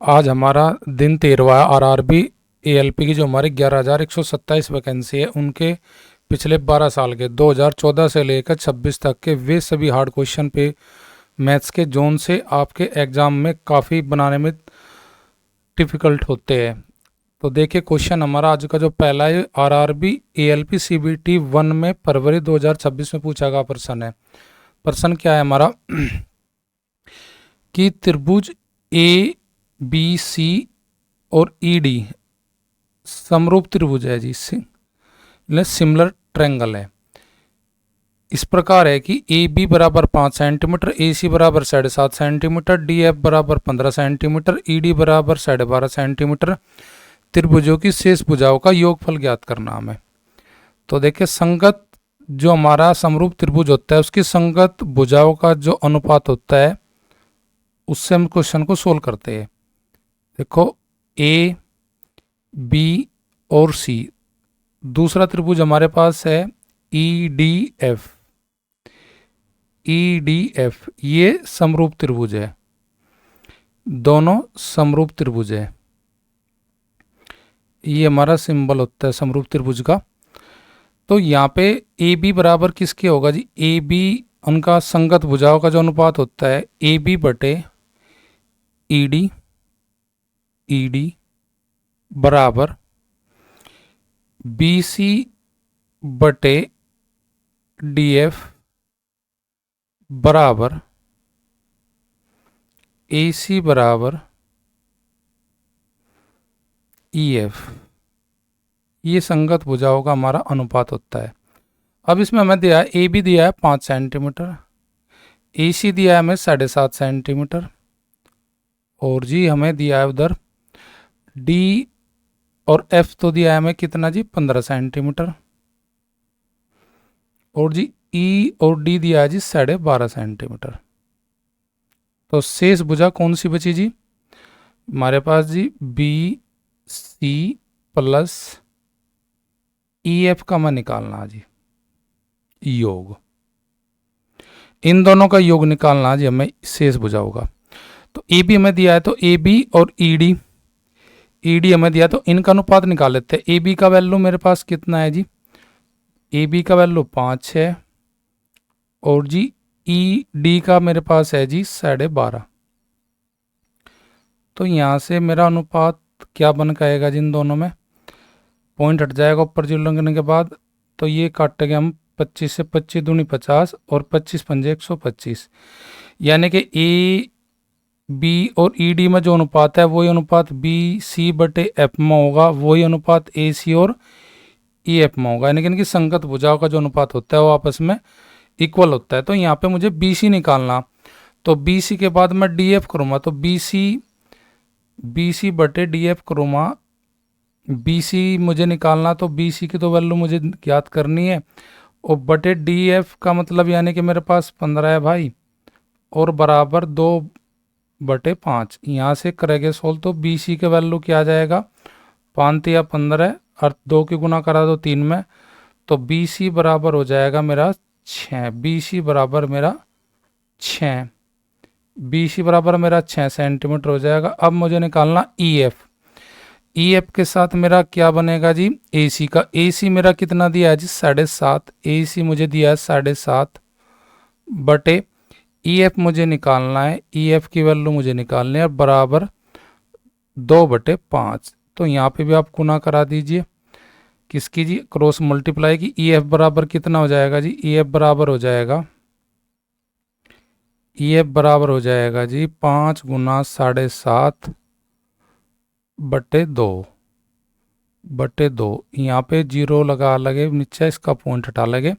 आज हमारा दिन 13वां है। आरआरबी एएलपी की जो हमारी 11,127 वैकेंसी है उनके पिछले 12 साल के 2014 से लेकर 26 तक के वे सभी हार्ड क्वेश्चन पे मैथ्स के जोन से आपके एग्जाम में काफ़ी बनाने में डिफ़िकल्ट होते हैं। तो देखिए क्वेश्चन हमारा आज का जो पहला है आरआरबी एएलपी सीबीटी 1 में फरवरी 2026 में पूछा गया प्रश्न है। प्रश्न क्या है हमारा कि त्रिभुज ए बी सी और ई डी समरूप त्रिभुज है जी, सिमिलर ट्रायंगल है। इस प्रकार है कि ए बी बराबर 5 सेंटीमीटर, ए सी बराबर 7.5 सेंटीमीटर, डी एफ बराबर 15 सेंटीमीटर, ई डी बराबर 12.5 सेंटीमीटर। त्रिभुजों की शेष भुजाओं का योगफल ज्ञात करना हमें। तो देखिए संगत जो हमारा समरूप त्रिभुज होता है उसकी संगत भुजाओं का जो अनुपात होता है उससे हम क्वेश्चन को सोल्व करते हैं। देखो ए बी और सी, दूसरा त्रिभुज हमारे पास है E D F. E D F ये समरूप त्रिभुज है, दोनों समरूप त्रिभुज है। ये हमारा सिंबल होता है समरूप त्रिभुज का। तो यहाँ पे ए बी बराबर किसके होगा जी, ए बी उनका संगत भुजाओं का जो अनुपात होता है ए बी बटे ई डी बराबर बी सी बटे डी एफ बराबर ए सी बराबर ई एफ। ये संगत भुजाओं का हमारा अनुपात होता है। अब इसमें हमें दिया है ए बी दिया है 5 सेंटीमीटर, ए सी दिया है हमें 7.5 सेंटीमीटर और जी हमें दिया है उधर डी और एफ तो दिया है हमें कितना जी 15 सेंटीमीटर और जी ई और डी दिया है जी 12.5 सेंटीमीटर। तो शेष भुजा कौन सी बची जी, हमारे पास जी B C plus E F का मैं निकालना जी योग, इन दोनों का योग निकालना जी हमें शेष भुजा होगा। तो ए बी हमें दिया है तो ए बी और ई डी हमें दिया तो इनका अनुपात निकाल लेते हैं। ए बी का वैल्यू मेरे पास कितना है जी, ए बी का वैल्यू 5 है और जी ई डी का मेरे पास है जी 12.5। तो यहाँ से मेरा अनुपात क्या बन जाएगा जी, इन दोनों में पॉइंट हट जाएगा ऊपर जीरो लगने के बाद। तो ये काटेंगे हम 25 से, 25 दूनी 50 और 25 पंजे 125, यानी कि ए बी और ई डी में जो अनुपात है वही अनुपात बी सी बटे एफ में होगा, वही अनुपात ए सी और ई एफ में होगा, यानी कि इनकी संगत भुजाओं का जो अनुपात होता है वो आपस में इक्वल होता है। तो यहाँ पे मुझे बी सी निकालना, तो बी सी के बाद मैं डी एफ करूँगा तो बी सी बटे डी एफ करूँगा। बी सी मुझे निकालना तो बी सी की तो वैल्यू मुझे ज्ञात करनी है और बटे डी एफ का मतलब यानी कि मेरे पास 15 है भाई और बराबर 2/5। यहाँ से करेंगे सोल्व तो बी सी के वैल्यू क्या आ जाएगा, 5 या 15 और 2 की गुना करा दो 3 में, तो बी सी बराबर हो जाएगा मेरा 6। बी सी बराबर मेरा 6, बी सी बराबर मेरा 6 सेंटीमीटर हो जाएगा। अब मुझे निकालना ई एफ। ई एफ के साथ मेरा क्या बनेगा जी, ए सी का। ए सी मेरा कितना दिया है जी 7.5, ए सी मुझे दिया है 7.5 बटे ई एफ मुझे निकालना है, ई एफ की वैल्यू मुझे निकालनी है बराबर 2/5। तो यहाँ पे भी आप गुना करा दीजिए किसकी जी, क्रॉस मल्टीप्लाई की। ई एफ बराबर कितना हो जाएगा जी, ई एफ बराबर हो जाएगा जी 5 गुना 7.5 बटे 2। यहाँ पे जीरो लगा लगे नीचे, इसका पॉइंट हटा लगे।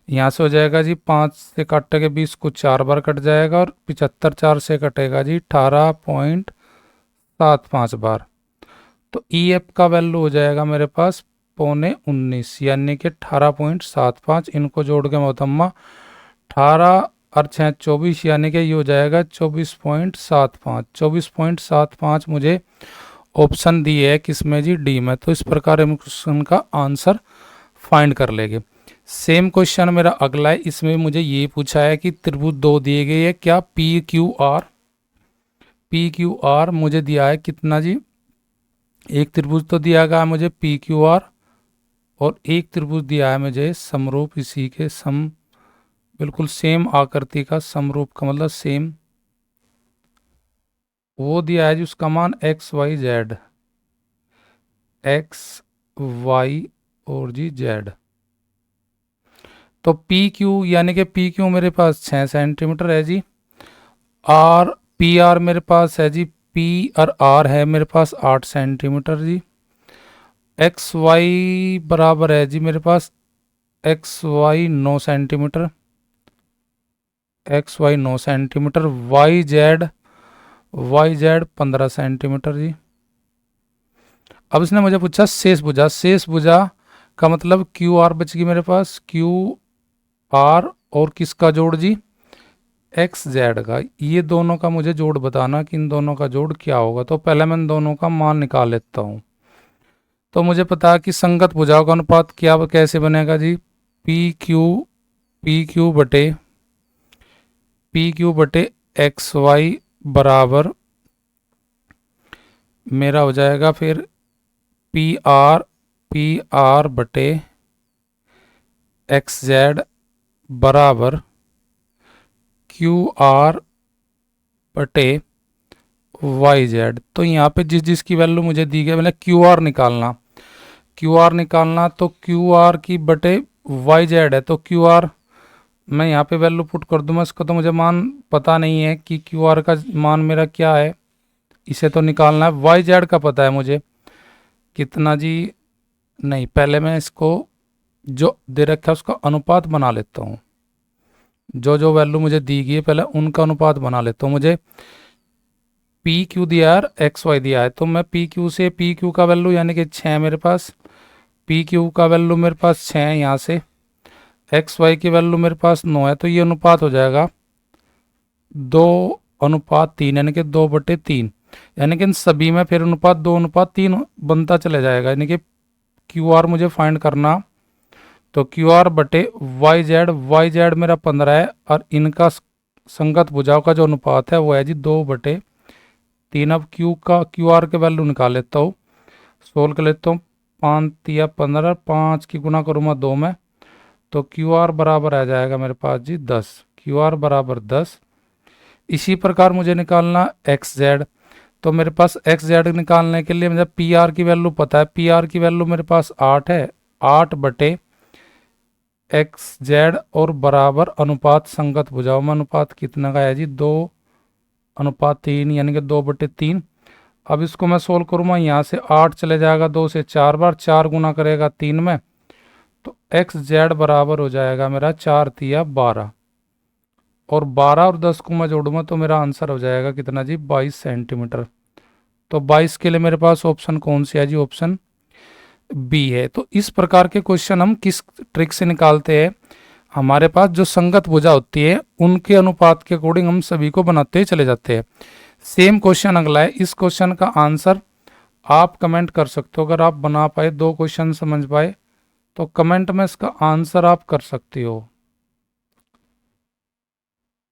यहाँ से हो जाएगा जी 5 से काटेंगे 20 को 4 बार कट जाएगा और 75 4 से कटेगा जी 18.75 बार। तो ई एफ का वैल्यू हो जाएगा मेरे पास 19.25 यानी कि 18.75। इनको जोड़ के मोतम्मा 18 और 6 24 यानी कि ये हो जाएगा 24.75। 24.75 मुझे ऑप्शन दी है किसमें जी, डी में। तो इस प्रकार हम क्वेश्चन का आंसर फाइंड कर लेंगे। सेम क्वेश्चन मेरा अगला है, इसमें मुझे ये पूछा है कि त्रिभुज 2 दिए गए हैं, क्या P Q R P Q R मुझे दिया है कितना जी, एक त्रिभुज तो दिया गया है मुझे पी क्यू आर, और एक त्रिभुज दिया है मुझे समरूप इसी के बिल्कुल सेम आकृति का, समरूप का मतलब सेम, वो दिया है जी उसका मान X Y Z, X Y और जी जेड। तो पी क्यू यानी कि पी क्यू मेरे पास 6 सेंटीमीटर है जी, आर पी आर मेरे पास है जी, पी और आर है मेरे पास 8 सेंटीमीटर जी। एक्स वाई बराबर है जी मेरे पास X Y 9 centimetre, X Y 9 centimetre, Y Z 15 centimetre जी। अब इसने मुझे पूछा शेष भुजा, शेष भुजा का मतलब क्यू आर बच गई मेरे पास, क्यू आर और किसका जोड़ जी, एक्स जेड का। ये दोनों का मुझे जोड़ बताना कि इन दोनों का जोड़ क्या होगा। तो पहले मैं इन दोनों का मान निकाल लेता हूँ। तो मुझे पता है कि संगत भुजाओं का अनुपात क्या कैसे बनेगा जी, पी क्यू बटे एक्स वाई बराबर मेरा हो जाएगा फिर पी आर बटे एक्स जेड बराबर क्यू आर बटे वाई जेड। तो यहाँ पे जिसकी वैल्यू मुझे दी गई, मतलब क्यू आर निकालना, तो क्यू आर की बटे वाई जेड है, तो क्यू आर मैं यहाँ पे वैल्यू पुट कर दूंगा। इसका तो मुझे मान पता नहीं है कि क्यू आर का मान मेरा क्या है, इसे तो निकालना है। वाई जेड का पता है मुझे कितना जी, नहीं पहले मैं इसको जो दे रखा है उसका अनुपात बना लेता हूँ। जो वैल्यू मुझे दी गई है पहले उनका अनुपात बना लेता हूँ। मुझे पी क्यू दिया है, एक्स वाई दिया है, तो मैं पी क्यू से पी क्यू का वैल्यू यानी कि 6 मेरे पास, पी क्यू का वैल्यू मेरे पास 6 है यहाँ से, एक्स वाई की वैल्यू मेरे पास 9 है, तो ये अनुपात हो जाएगा 2:3 यानी कि 2/3, यानी कि इन सभी में फिर अनुपात 2:3 बनता चला जाएगा। यानी कि क्यू आर मुझे फाइंड करना, तो क्यू आर बटे वाई जेड मेरा 15 है, और इनका संगत भुजाओं का जो अनुपात है वो है जी 2/3। अब क्यू आर के वैल्यू निकाल लेता हूँ, सोल्व कर लेता हूँ। 5 या 15, 5 की गुना करूँगा 2 में, तो क्यू आर बराबर आ जाएगा मेरे पास जी 10, क्यू आर बराबर 10। इसी प्रकार मुझे निकालना एक्स जेड, तो मेरे पास एक्स जेड निकालने के लिए मुझे पी आर की वैल्यू पता है, पी आर की वैल्यू मेरे पास 8 है, 8 बटे एक्स जेड और बराबर अनुपात संगत भुजाओं में अनुपात कितना का है जी 2:3 यानी कि 2/3। अब इसको मैं सोल्व करूँगा, यहाँ से 8 चले जाएगा 2 से 4 बार, 4 गुना करेगा 3 में, तो एक्स जेड बराबर हो जाएगा मेरा 4 तिया 12, और 12 और 10 को मैं जोड़ूंगा तो मेरा आंसर हो जाएगा कितना जी 22 सेंटीमीटर। तो 22 के लिए मेरे पास ऑप्शन कौन सी है जी, ऑप्शन बी है। तो इस प्रकार के क्वेश्चन हम किस ट्रिक से निकालते हैं, हमारे पास जो संगत भुजा होती है उनके अनुपात के अकॉर्डिंग हम सभी को बनाते चले जाते हैं। सेम क्वेश्चन अगला है, इस क्वेश्चन का आंसर आप कमेंट कर सकते हो। अगर आप बना पाए, 2 क्वेश्चन समझ पाए, तो कमेंट में इसका आंसर आप कर सकते हो।